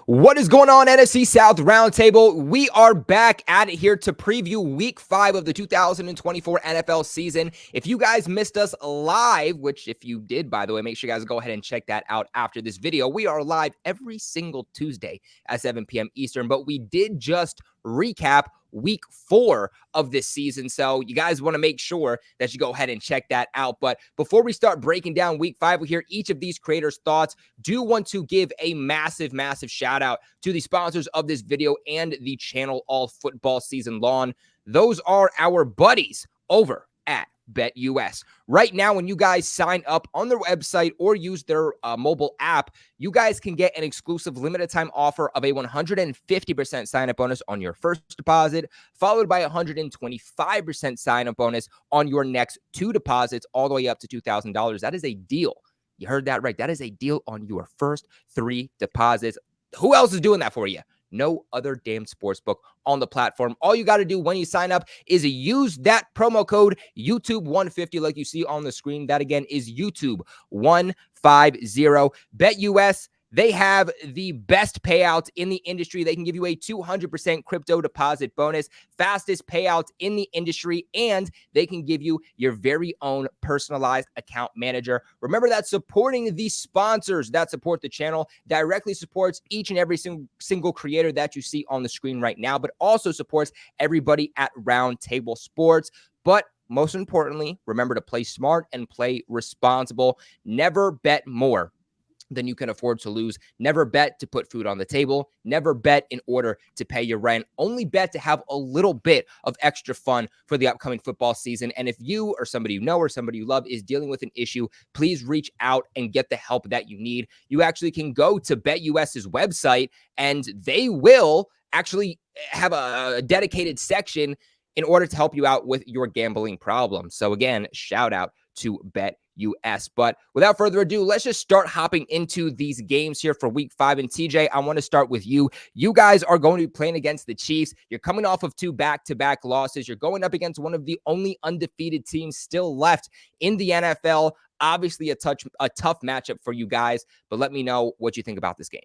What is going on, NFC South Roundtable? We are back at it here to preview Week 5 of the 2024 NFL season. If you guys missed us live, which if you did, by the way, make sure you guys go ahead and check that out after this video. We are live every single Tuesday at 7 p.m. Eastern, but we did just recap Week 4 of this season. So you guys want to make sure that you go ahead and check that out. But before we start breaking down Week 5, we hear each of these creators' thoughts. Do want to give a massive shout out to the sponsors of this video and the channel all football season long. Those are our buddies over at BetUS. Right now, when you guys sign up on their website or use their mobile app, you guys can get an exclusive limited time offer of a 150% sign-up bonus on your first deposit, followed by a 125% sign-up bonus on your next 2 deposits, all the way up to $2,000. That is a deal. You heard that right. That is a deal on your first 3 deposits. Who else is doing that for you? No other damn sportsbook on the platform. All you got to do when you sign up is use that promo code YouTube150 like you see on the screen. That again is YouTube150. BetUS, they have the best payouts in the industry. They can give you a 200% crypto deposit bonus, fastest payouts in the industry, and they can give you your very own personalized account manager. Remember that supporting the sponsors that support the channel directly supports each and every single creator that you see on the screen right now, but also supports everybody at Roundtable Sports. But most importantly, remember to play smart and play responsible. Never bet more than you can afford to lose. Never bet to put food on the table. Never bet in order to pay your rent. Only bet to have a little bit of extra fun for the upcoming football season. And if you or somebody you know or somebody you love is dealing with an issue, please reach out and get the help that you need. You actually can go to BetUS's website and they will actually have a dedicated section in order to help you out with your gambling problem. So again, shout out to BetUS. But without further ado, let's just start hopping into these games here for Week 5. And TJ, I want to start with you. You guys are going to be playing against the Chiefs. You're coming off of 2 back-to-back losses. You're going up against one of the only undefeated teams still left in the NFL. Obviously, a tough matchup for you guys. But let me know what you think about this game.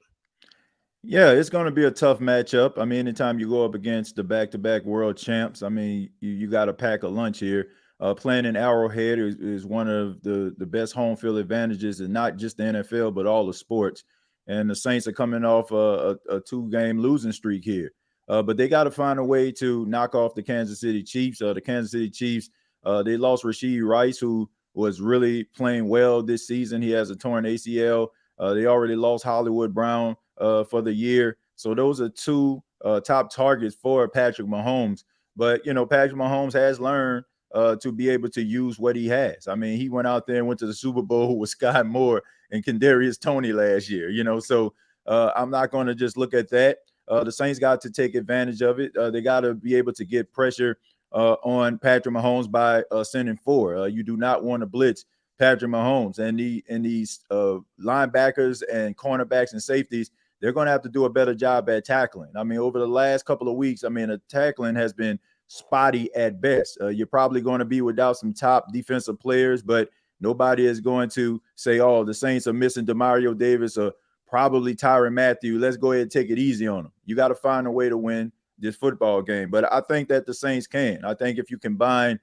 Yeah, it's going to be a tough matchup. I mean, anytime you go up against the back-to-back world champs, I mean, you got to pack a lunch here. Playing in Arrowhead is one of the best home field advantages in not just the NFL, but all the sports. And the Saints are coming off a 2-game losing streak here. But they got to find a way to knock off the Kansas City Chiefs. The Kansas City Chiefs, they lost Rashee Rice, who was really playing well this season. He has a torn ACL. They already lost Hollywood Brown for the year. So those are 2 top targets for Patrick Mahomes. But, you know, Patrick Mahomes has learned to be able to use what he has. I mean, he went out there and went to the Super Bowl with Sky Moore and Kadarius Toney last year, you know. So I'm not going to just look at that. The Saints got to take advantage of it. They got to be able to get pressure on Patrick Mahomes by sending 4. You do not want to blitz Patrick Mahomes. And these linebackers and cornerbacks and safeties, they're going to have to do a better job at tackling. I mean, over the last couple of weeks, I mean, the tackling has been spotty at best. You're probably going to be without some top defensive players, but nobody is going to say, oh, the Saints are missing Demario Davis or probably Tyrann Mathieu. Let's go ahead and take it easy on them. You got to find a way to win this football game. But I think that the Saints can. I think if you combine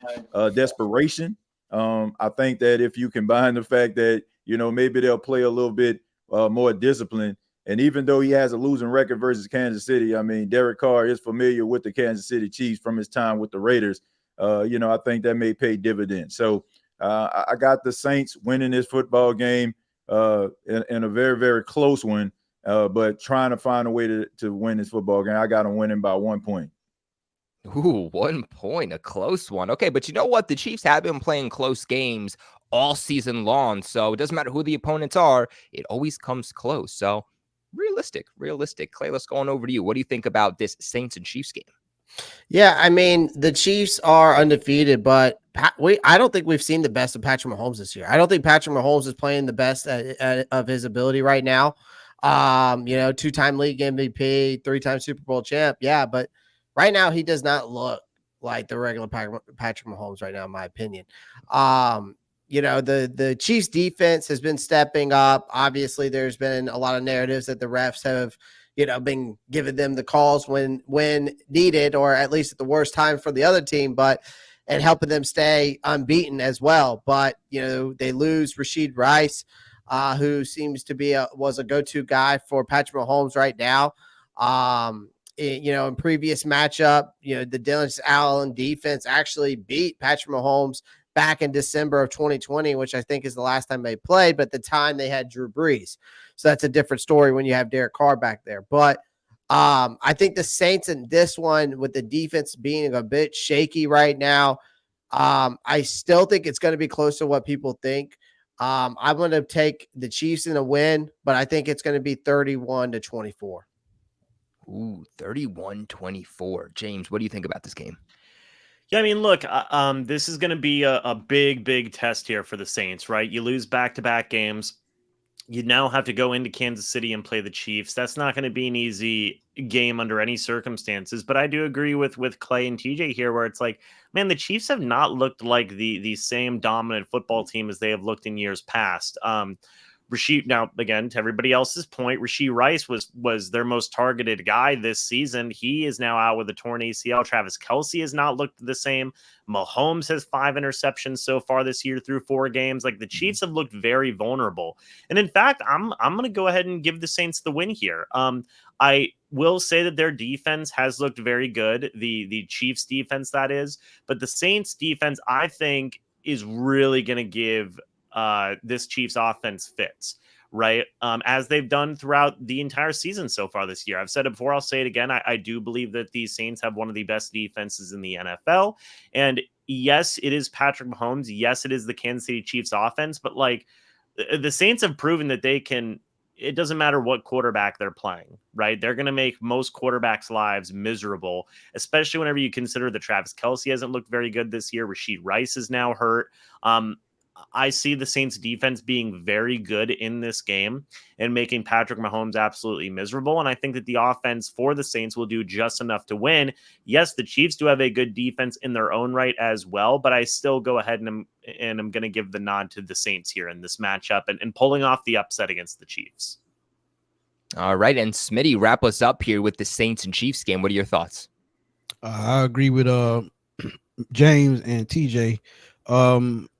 desperation, I think that if you combine the fact that, you know, maybe they'll play a little bit more disciplined. And even though he has a losing record versus Kansas City, I mean, Derek Carr is familiar with the Kansas City Chiefs from his time with the Raiders. You know, I think that may pay dividends. So I got the Saints winning this football game in a very, very close one, but trying to find a way to win this football game. I got them winning by 1 point. Ooh, 1 point, a close one. Okay, but you know what? The Chiefs have been playing close games all season long, so it doesn't matter who the opponents are. It always comes close. So realistic. Clay, let's go on over to you. What do you think about this Saints and Chiefs game? Yeah, I mean, the Chiefs are undefeated, but I don't think we've seen the best of Patrick Mahomes this year. I don't think Patrick Mahomes is playing the best of his ability right now. You know, 2-time league MVP, 3-time Super Bowl champ. Yeah, but right now he does not look like the regular Patrick Mahomes right now, in my opinion. the Chiefs defense has been stepping up. Obviously, there's been a lot of narratives that the refs have, been giving them the calls when needed, or at least at the worst time for the other team, and helping them stay unbeaten as well. But, they lose Rashid Rice, who seems to be was a go-to guy for Patrick Mahomes right now. In previous matchup, the Dennis Allen defense actually beat Patrick Mahomes back in December of 2020, which I think is the last time they played, but at the time they had Drew Brees. So that's a different story when you have Derek Carr back there. But I think the Saints in this one, with the defense being a bit shaky right now, I still think it's going to be close to what people think. I'm going to take the Chiefs in a win, but I think it's going to be 31-24. Ooh, 31-24. James, what do you think about this game? Yeah, I mean, look, this is going to be a big, big test here for the Saints, right? You lose back-to-back games. You now have to go into Kansas City and play the Chiefs. That's not going to be an easy game under any circumstances. But I do agree with Clay and TJ here, where it's like, man, the Chiefs have not looked like the same dominant football team as they have looked in years past. Rashid, now again, to everybody else's point, Rashid Rice was their most targeted guy this season. He is now out with a torn ACL. Travis Kelce has not looked the same. Mahomes has 5 interceptions so far this year through 4 games. Like, the Chiefs have looked very vulnerable. And in fact, I'm going to go ahead and give the Saints the win here. I will say that their defense has looked very good. The Chiefs defense, that is, but the Saints defense, I think, is really going to give this Chiefs offense fits, right? As they've done throughout the entire season so far this year. I've said it before, I'll say it again. I do believe that the Saints have one of the best defenses in the NFL. And yes, it is Patrick Mahomes. Yes, it is the Kansas City Chiefs offense, but like, the Saints have proven that they can, it doesn't matter what quarterback they're playing, right? They're going to make most quarterbacks' lives miserable, especially whenever you consider that Travis Kelce hasn't looked very good this year. Rashid Rice is now hurt. I see the Saints defense being very good in this game and making Patrick Mahomes absolutely miserable. And I think that the offense for the Saints will do just enough to win. Yes, the Chiefs do have a good defense in their own right as well, but I still go ahead and I'm going to give the nod to the Saints here in this matchup and pulling off the upset against the Chiefs. All right. And Smitty, wrap us up here with the Saints and Chiefs game. What are your thoughts? I agree with James and TJ.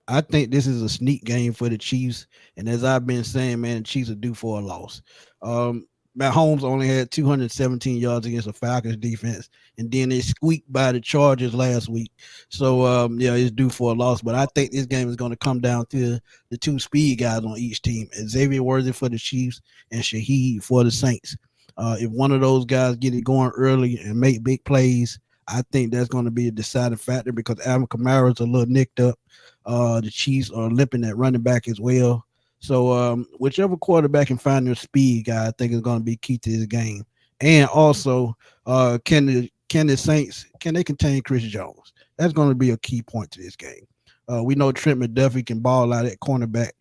I think this is a sneak game for the Chiefs. And as I've been saying, man, the Chiefs are due for a loss. Mahomes only had 217 yards against the Falcons defense, and then they squeaked by the Chargers last week. So, it's due for a loss. But I think this game is going to come down to the 2 speed guys on each team, Xavier Worthy for the Chiefs and Shaheed for the Saints. If one of those guys get it going early and make big plays, I think that's going to be a deciding factor because Alvin Kamara is a little nicked up. The Chiefs are limping at running back as well. So whichever quarterback can find their speed guy, I think is going to be key to this game. And also, can the Saints, can they contain Chris Jones? That's going to be a key point to this game. We know Trent McDuffie can ball out at cornerback,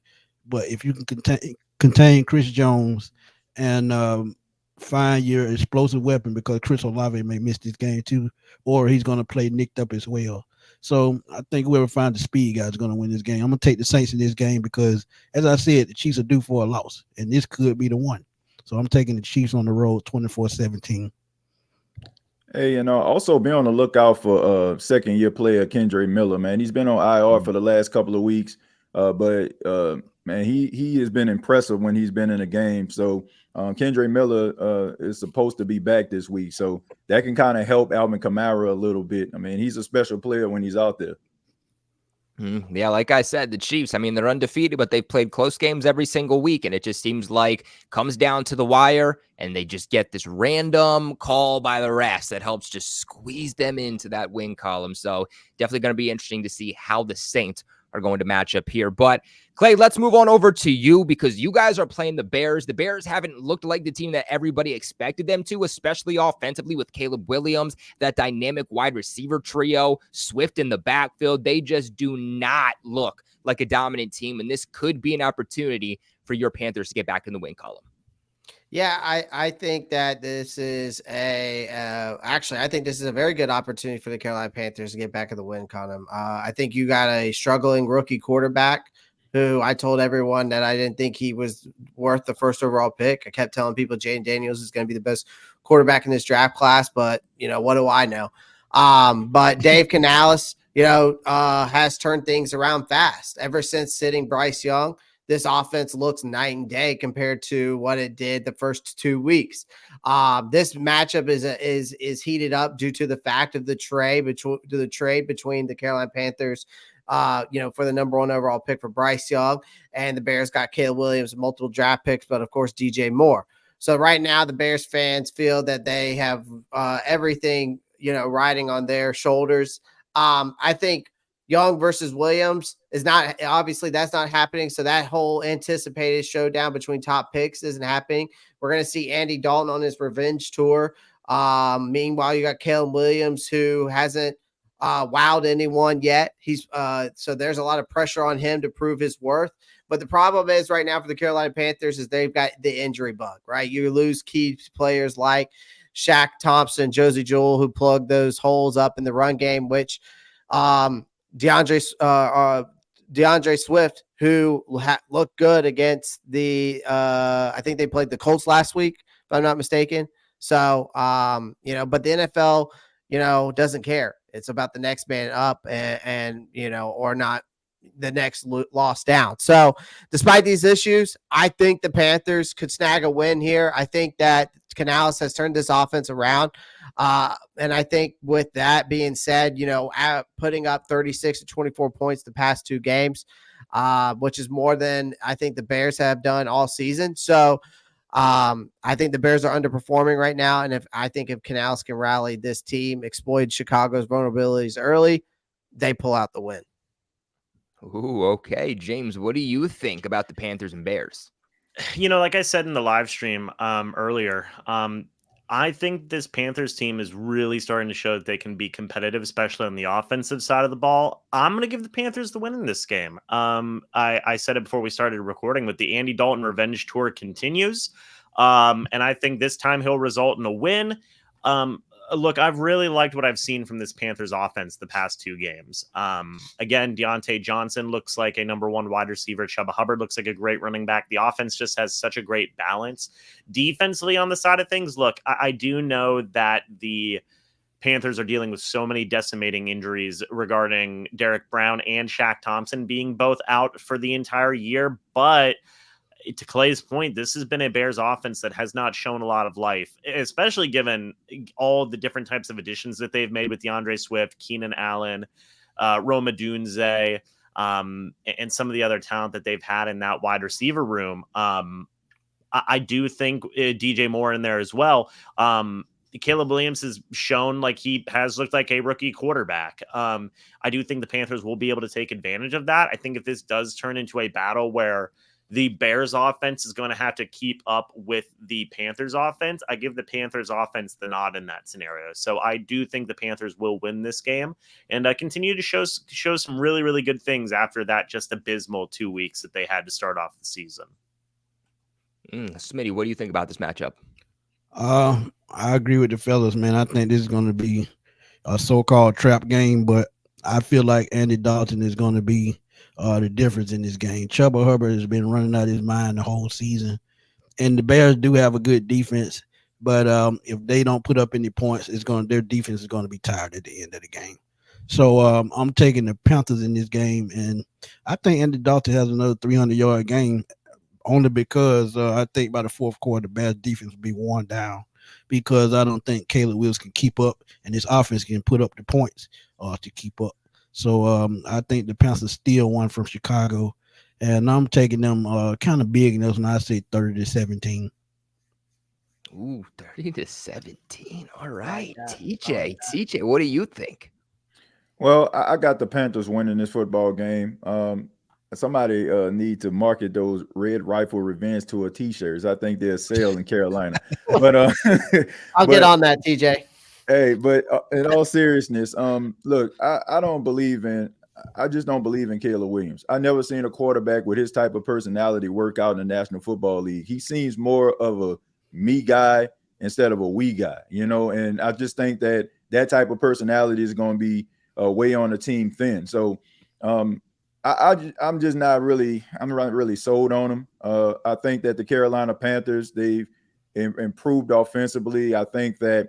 but if you can contain Chris Jones and find your explosive weapon, because Chris Olave may miss this game too, or he's going to play nicked up as well. So I think whoever finds the speed guy is going to win this game. I'm going to take the Saints in this game because, as I said, the Chiefs are due for a loss, and this could be the one. So I'm taking the Chiefs on the road 24-17. Hey, also be on the lookout for second-year player Kendre Miller, man. He's been on IR for the last couple of weeks, but man, he has been impressive when he's been in a game. So Kendre Miller is supposed to be back this week, so that can kind of help Alvin Kamara a little bit. I mean, he's a special player when he's out there. Yeah, like I said, the Chiefs, I mean, they're undefeated, but they've played close games every single week, and it just seems like comes down to the wire, and they just get this random call by the refs that helps just squeeze them into that win column. So definitely going to be interesting to see how the Saints are going to match up here. But Clay, let's move on over to you because you guys are playing the Bears. The Bears haven't looked like the team that everybody expected them to, especially offensively with Caleb Williams, that dynamic wide receiver trio, Swift in the backfield. They just do not look like a dominant team, and this could be an opportunity for your Panthers to get back in the win column. Yeah, I think that this is actually I think this is a very good opportunity for the Carolina Panthers to get back in the win column. I think you got a struggling rookie quarterback who I told everyone that I didn't think he was worth the first overall pick. I kept telling people Jaden Daniels is going to be the best quarterback in this draft class, but what do I know? But Dave Canales, has turned things around fast ever since sitting Bryce Young. This offense looks night and day compared to what it did the first 2 weeks. This matchup is heated up due to the fact of the trade between the Carolina Panthers, for the number 1 overall pick for Bryce Young, and the Bears got Caleb Williams, multiple draft picks, but of course DJ Moore. So right now the Bears fans feel that they have everything riding on their shoulders. I think Young versus Williams is not, obviously that's not happening. So that whole anticipated showdown between top picks isn't happening. We're going to see Andy Dalton on his revenge tour. Meanwhile, you got Caleb Williams, who hasn't wowed anyone yet. So there's a lot of pressure on him to prove his worth. But the problem is right now for the Carolina Panthers is they've got the injury bug, right? You lose key players like Shaq Thompson, Josie Jewell, who plugged those holes up in the run game, which DeAndre Swift, who looked good against I think they played the Colts last week, if I'm not mistaken. So, but the NFL, doesn't care. It's about the next man up and or not the next loss down. So despite these issues, I think the Panthers could snag a win here. I think that Canales has turned this offense around. And I think with that being said, putting up 36 to 24 points the past 2 games, which is more than I think the Bears have done all season. So I think the Bears are underperforming right now. And I think if Canales can rally this team, exploit Chicago's vulnerabilities early, they pull out the win. Ooh, okay. James, what do you think about the Panthers and Bears? Like I said in the live stream earlier, I think this Panthers team is really starting to show that they can be competitive, especially on the offensive side of the ball. I'm going to give the Panthers the win in this game. I said it before we started recording, but the Andy Dalton revenge tour continues. And I think this time he'll result in a win. Look, I've really liked what I've seen from this Panthers offense the past 2 games. Again, Deontay Johnson looks like a number 1 wide receiver. Chuba Hubbard looks like a great running back. The offense just has such a great balance. Defensively on the side of things, look, I do know that the Panthers are dealing with so many decimating injuries regarding Derek Brown and Shaq Thompson being both out for the entire year, but to Clay's point, this has been a Bears offense that has not shown a lot of life, especially given all the different types of additions that they've made with DeAndre Swift, Keenan Allen, Roma Dunze, and some of the other talent that they've had in that wide receiver room. I do think DJ Moore in there as well. Caleb Williams has shown like he has looked like a rookie quarterback. I do think the Panthers will be able to take advantage of that. I think if this does turn into a battle where the Bears offense is going to have to keep up with the Panthers offense, I give the Panthers offense the nod in that scenario. So I do think the Panthers will win this game and continue to show some really, really good things after that just abysmal 2 weeks that they had to start off the season. Smitty, what do you think about this matchup? I agree with the fellas, man. I think this is going to be a so-called trap game, but I feel like Andy Dalton is going to be the difference in this game. Chuba Hubbard has been running out of his mind the whole season, and the Bears do have a good defense, but if they don't put up any points, their defense is going to be tired at the end of the game. So I'm taking the Panthers in this game, and I think Andy Dalton has another 300-yard game only because I think by the fourth quarter, the Bears defense will be worn down because I don't think Caleb Williams can keep up, and this offense can put up the points to keep up. So I think the Panthers steal one from Chicago, and I'm taking them kind of big in this when I say 30-17. Ooh, 30-17. All right, TJ, what do you think? Well, I got the Panthers winning this football game. Somebody need to market those Red Rifle Revenge Tour T-shirts. I think they'll sell in Carolina. But I'll get on that, TJ. Hey, but in all seriousness, look, I just don't believe in Caleb Williams. I never seen a quarterback with his type of personality work out in the National Football League. He seems more of a me guy instead of a we guy, and I just think that type of personality is going to be way on the team thin. So I'm not really sold on them. I think that the Carolina Panthers, they've improved offensively. I think that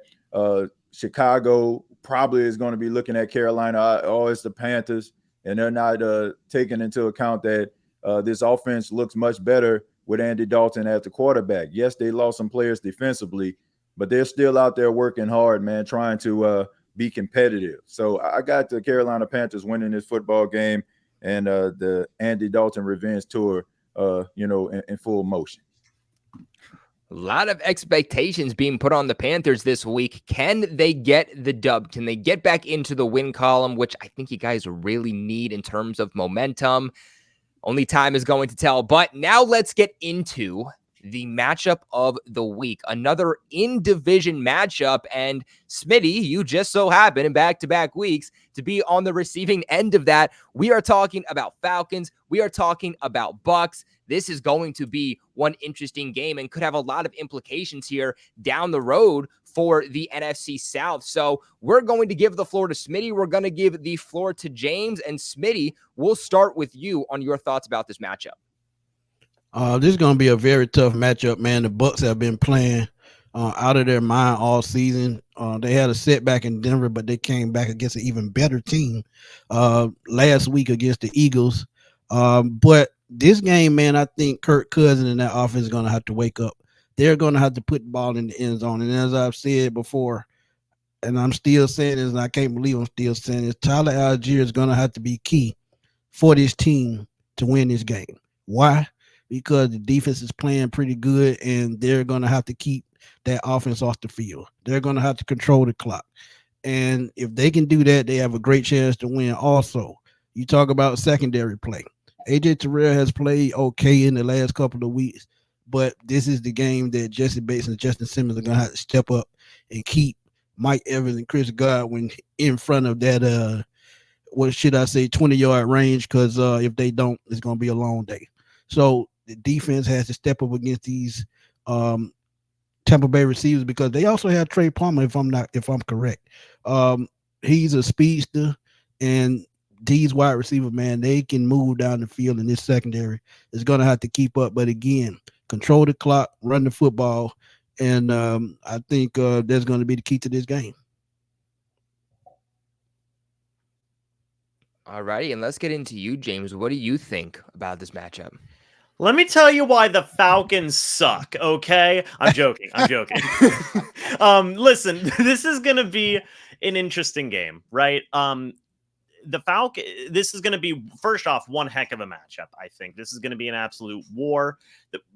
Chicago probably is going to be looking at Carolina, it's the Panthers, and they're not taking into account that this offense looks much better with Andy Dalton at the quarterback. Yes, they lost some players defensively, but they're still out there working hard, man, trying to be competitive. So I got the Carolina Panthers winning this football game and the Andy Dalton revenge tour, in full motion. A lot of expectations being put on the Panthers this week. Can they get the dub? Can they get back into the win column, which I think you guys really need in terms of momentum? Only time is going to tell. But now let's get into the matchup of the week. Another in-division matchup. And Smitty, you just so happen in back-to-back weeks to be on the receiving end of that. We are talking about Falcons. We are talking about Bucs. This is going to be one interesting game and could have a lot of implications here down the road for the NFC South. So we're going to give the floor to Smitty. We're going to give the floor to James. And Smitty, we'll start with you on your thoughts about this matchup. This is going to be a very tough matchup, man. The Bucs have been playing out of their mind all season. They had a setback in Denver, but they came back against an even better team last week against the Eagles. But this game, man, I think Kirk Cousins and that offense is going to have to wake up. They're going to have to put the ball in the end zone. And as I've said before, and I'm still saying this, and I can't believe I'm still saying this, Tyler Algier is going to have to be key for this team to win this game. Why? Because the defense is playing pretty good, and they're going to have to keep that offense off the field. They're going to have to control the clock. And if they can do that, they have a great chance to win. Also, you talk about secondary play. AJ Terrell has played okay in the last couple of weeks, but this is the game that Jesse Bates and Justin Simmons are going to have to step up and keep Mike Evans and Chris Godwin in front of that, 20-yard range, because if they don't, it's going to be a long day. So the defense has to step up against these Tampa Bay receivers, because they also have Trey Palmer, if I'm correct. He's a speedster, and these wide receivers, man, they can move down the field, and this secondary is going to have to keep up. But again, control the clock, run the football, and I think that's going to be the key to this game. All righty, and let's get into you, James. What do you think about this matchup? Let me tell you why the Falcons suck, okay? I'm joking. Listen, this is going to be an interesting game, right? This is going to be, first off, one heck of a matchup, I think. This is going to be an absolute war.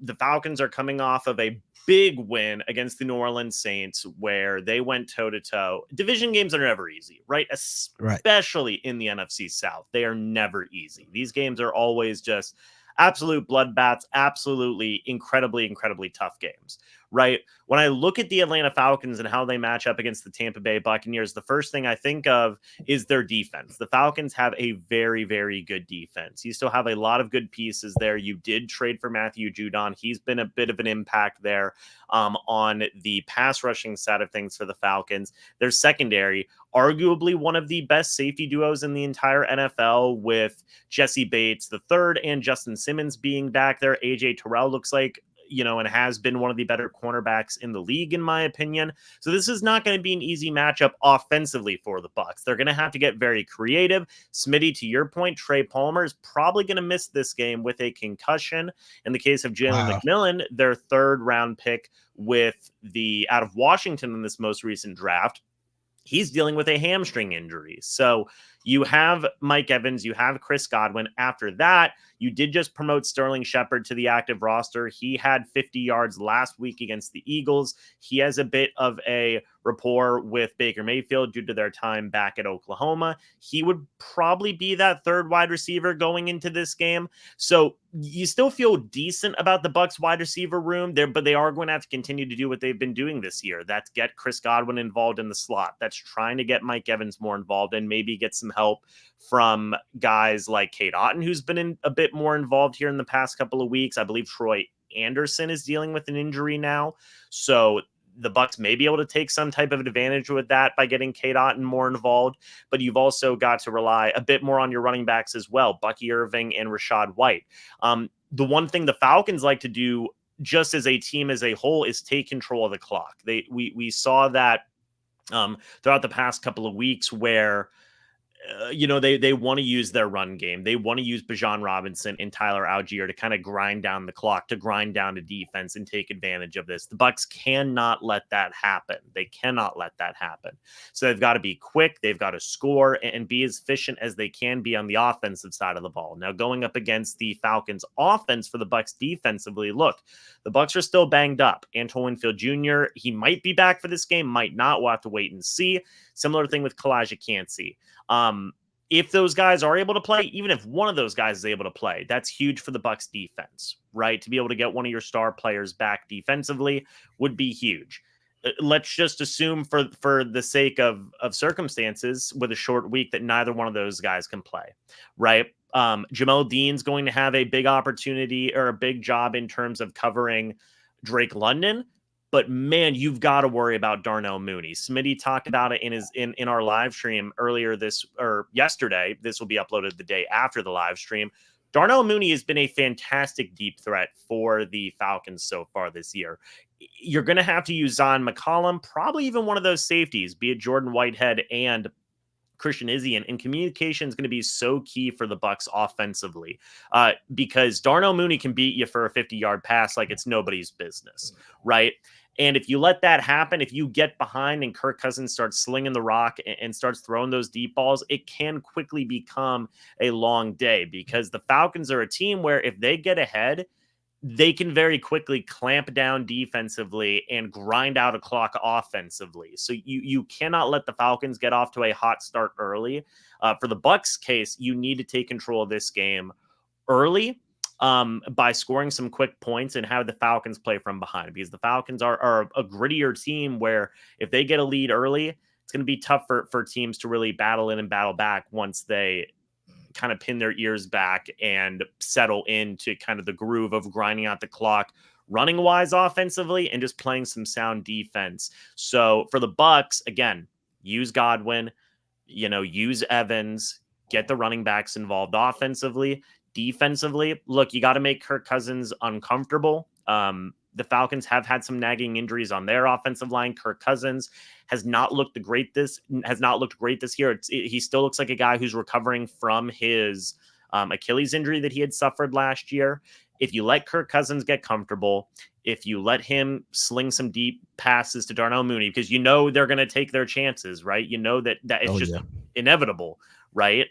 The Falcons are coming off of a big win against the New Orleans Saints, where they went toe-to-toe. Division games are never easy, right? Especially in the NFC South. They are never easy. These games are always just absolute bloodbaths, absolutely incredibly tough games, right? When I look at the Atlanta Falcons and how they match up against the Tampa Bay Buccaneers, the first thing I think of is their defense. The Falcons have a very, very good defense. You still have a lot of good pieces there. You did trade for Matthew Judon. He's been a bit of an impact there on the pass rushing side of things for the Falcons. Their secondary, arguably one of the best safety duos in the entire NFL, with Jesse Bates III and Justin Simmons being back there. AJ Terrell looks like, and has been one of the better cornerbacks in the league, in my opinion. So this is not going to be an easy matchup offensively for the Bucs. They're going to have to get very creative. Smitty, to your point, Trey Palmer is probably going to miss this game with a concussion. In the case of Jalen McMillan, their third-round pick out of Washington in this most recent draft, he's dealing with a hamstring injury. So you have Mike Evans, you have Chris Godwin. After that, you did just promote Sterling Shepard to the active roster. He had 50 yards last week against the Eagles. He has a bit of a rapport with Baker Mayfield due to their time back at Oklahoma. He would probably be that third wide receiver going into this game. So you still feel decent about the Bucs wide receiver room there, but they are going to have to continue to do what they've been doing this year. That's get Chris Godwin involved in the slot. That's trying to get Mike Evans more involved and maybe get some help from guys like Cade Otton, who's been a bit more involved here in the past couple of weeks. I believe Troy Anderson is dealing with an injury now. So the Bucs may be able to take some type of advantage with that by getting Cade Otton more involved, but you've also got to rely a bit more on your running backs as well, Bucky Irving and Rashad White. The one thing the Falcons like to do just as a team as a whole is take control of the clock. We saw that throughout the past couple of weeks where they want to use their run game. They want to use Bijan Robinson and Tyler Algier to kind of grind down the clock, to grind down the defense and take advantage of this. The Bucs cannot let that happen. They cannot let that happen. So they've got to be quick. They've got to score and be as efficient as they can be on the offensive side of the ball. Now, going up against the Falcons offense for the Bucs defensively, look, the Bucs are still banged up. Antoine Winfield Jr., he might be back for this game, might not. We'll have to wait and see. Similar thing with Kalijah Cansey. If those guys are able to play, even if one of those guys is able to play, that's huge for the Bucs defense, right? To be able to get one of your star players back defensively would be huge. Let's just assume for the sake of circumstances with a short week that neither one of those guys can play, right? Jamel Dean's going to have a big opportunity or a big job in terms of covering Drake London. But man, you've got to worry about Darnell Mooney. Smitty talked about it in our live stream earlier yesterday. This will be uploaded the day after the live stream. Darnell Mooney has been a fantastic deep threat for the Falcons so far this year. You're going to have to use Zion McCollum, probably even one of those safeties, be it Jordan Whitehead and Christian Izzy, and communication is going to be so key for the Bucs offensively because Darnell Mooney can beat you for a 50-yard pass like it's nobody's business, right? And if you let that happen, if you get behind and Kirk Cousins starts slinging the rock and starts throwing those deep balls, it can quickly become a long day because the Falcons are a team where if they get ahead, they can very quickly clamp down defensively and grind out a clock offensively. So you cannot let the Falcons get off to a hot start early. For the Bucs case, you need to take control of this game early by scoring some quick points and have the Falcons play from behind, because the Falcons are a grittier team where if they get a lead early, it's going to be tough for teams to really battle in and battle back once they kind of pin their ears back and settle into kind of the groove of grinding out the clock running wise offensively and just playing some sound defense. So for the Bucs, again, use Godwin, use Evans, get the running backs involved offensively. Defensively, look, you got to make Kirk Cousins uncomfortable. The Falcons have had some nagging injuries on their offensive line. Kirk Cousins has not looked great this year. He still looks like a guy who's recovering from his Achilles injury that he had suffered last year. If you let Kirk Cousins get comfortable, if you let him sling some deep passes to Darnell Mooney, because they're going to take their chances, right? That it's inevitable, right?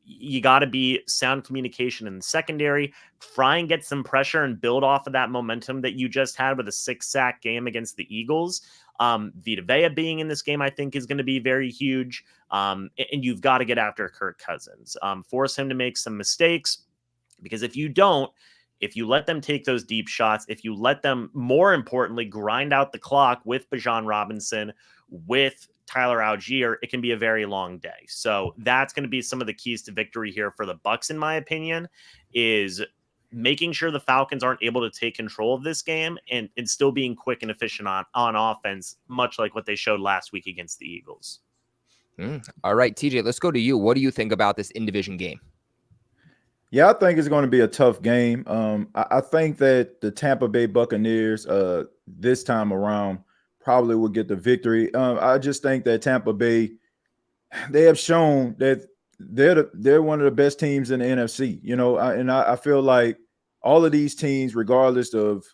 You got to be sound communication in the secondary, try and get some pressure and build off of that momentum that you just had with a 6-sack game against the Eagles. Vita Vea being in this game, I think, is going to be very huge. And you've got to get after Kirk Cousins, force him to make some mistakes, because if you let them take those deep shots, if you let them, more importantly, grind out the clock with Bijan Robinson, with Tyler Algier, it can be a very long day. So that's going to be some of the keys to victory here for the Bucs, in my opinion, is making sure the Falcons aren't able to take control of this game and still being quick and efficient on offense, much like what they showed last week against the Eagles. All right, TJ, let's go to you. What do you think about this in-division game? Yeah, I think it's going to be a tough game. I think that the Tampa Bay Buccaneers this time around probably will get the victory. I just think that Tampa Bay, they have shown that they're one of the best teams in the NFC, and I feel like all of these teams, regardless of,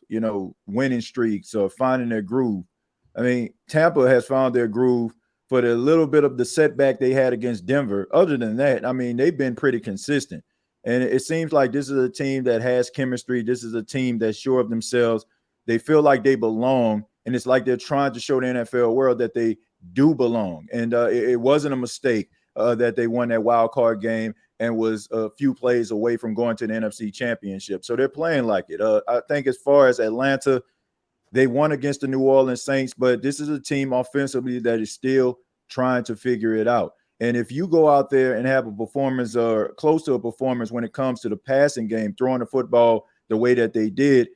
winning streaks or finding their groove, I mean, Tampa has found their groove for the little bit of the setback they had against Denver. Other than that, I mean, they've been pretty consistent. And it seems like this is a team that has chemistry. This is a team that's sure of themselves. They feel like they belong. And it's like they're trying to show the NFL world that they do belong. And it wasn't a mistake that they won that wild card game and was a few plays away from going to the NFC Championship. So they're playing like it. I think as far as Atlanta, they won against the New Orleans Saints, but this is a team offensively that is still trying to figure it out. And if you go out there and have a performance or close to a performance when it comes to the passing game, throwing the football the way that they did,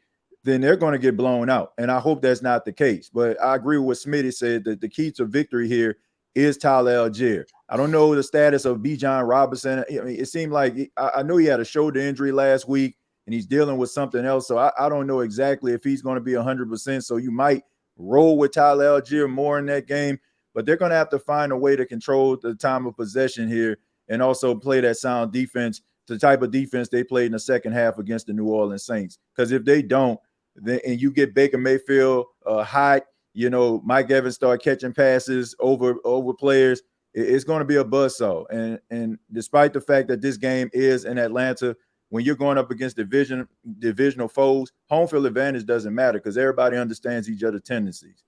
then they're going to get blown out. And I hope that's not the case. But I agree with what Smitty said, that the key to victory here is Tyler Algier. I don't know the status of Bijan Robinson. I mean, it seemed like I know he had a shoulder injury last week and he's dealing with something else. So I don't know exactly if he's going to be 100%. So you might roll with Tyler Algier more in that game, but they're going to have to find a way to control the time of possession here and also play that sound defense, the type of defense they played in the second half against the New Orleans Saints. Because if they don't, then, and you get Baker Mayfield hot, you know, Mike Evans start catching passes over players, it's going to be a buzzsaw. And despite the fact that this game is in Atlanta, when you're going up against divisional foes, home field advantage doesn't matter because everybody understands each other's tendencies.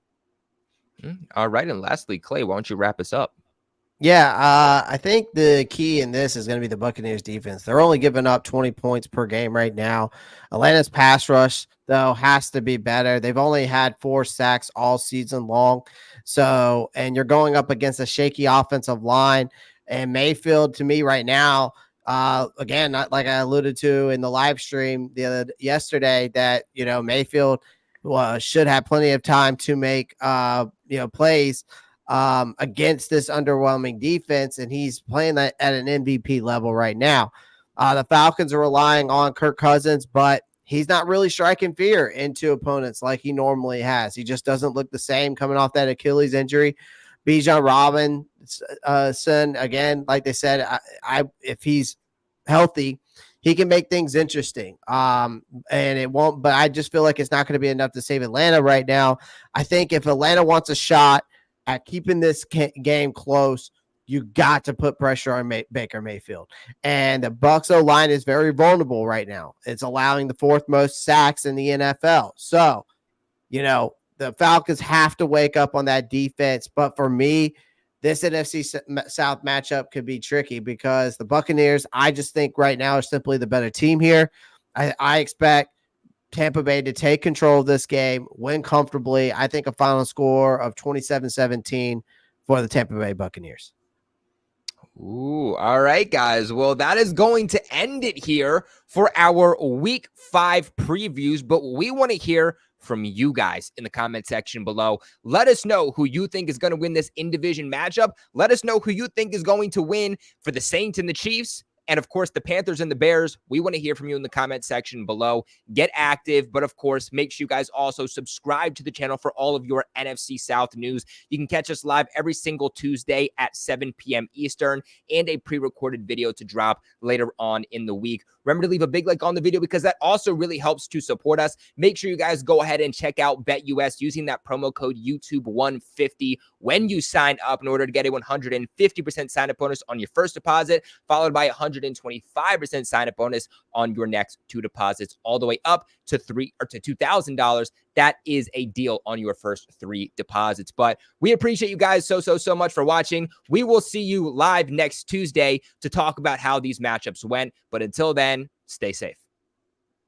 All right. And lastly, Clay, why don't you wrap us up? Yeah, I think the key in this is going to be the Buccaneers defense. They're only giving up 20 points per game right now. Atlanta's pass rush, though, has to be better. They've only had 4 sacks all season long. So, and you're going up against a shaky offensive line. And Mayfield, to me right now, again, not like I alluded to in the live stream yesterday, that, you know, Mayfield should have plenty of time to make, plays against this underwhelming defense, and he's playing that at an MVP level right now. The Falcons are relying on Kirk Cousins, but he's not really striking fear into opponents like he normally has. He just doesn't look the same coming off that Achilles injury. Bijan Robinson, again, like they said, if he's healthy, he can make things interesting. And it won't, but I just feel like it's not going to be enough to save Atlanta right now. I think if Atlanta wants a shot at keeping this game close, you got to put pressure on Baker Mayfield. And the Bucs O-line is very vulnerable right now. It's allowing the 4th most sacks in the NFL. So, you know, the Falcons have to wake up on that defense. But for me, this NFC South matchup could be tricky because the Buccaneers, I just think right now, are simply the better team here. I expect Tampa Bay to take control of this game, win comfortably. I think a final score of 27-17 for the Tampa Bay Buccaneers. Ooh, all right, guys. Well, that is going to end it here for our Week 5 previews, but we want to hear from you guys in the comment section below. Let us know who you think is going to win this in-division matchup. Let us know who you think is going to win for the Saints and the Chiefs. And of course, the Panthers and the Bears. We want to hear from you in the comment section below. Get active, but of course, make sure you guys also subscribe to the channel for all of your NFC South news. You can catch us live every single Tuesday at 7 p.m. Eastern and a pre-recorded video to drop later on in the week. Remember to leave a big like on the video because that also really helps to support us. Make sure you guys go ahead and check out BetUS using that promo code YouTube150 when you sign up in order to get a 150% sign-up bonus on your first deposit, followed by 125% sign-up bonus on your next 2 deposits, all the way up to $2,000. That is a deal on your first 3 deposits. But we appreciate you guys so much for watching. We will see you live next Tuesday to talk about how these matchups went. But until then, stay safe.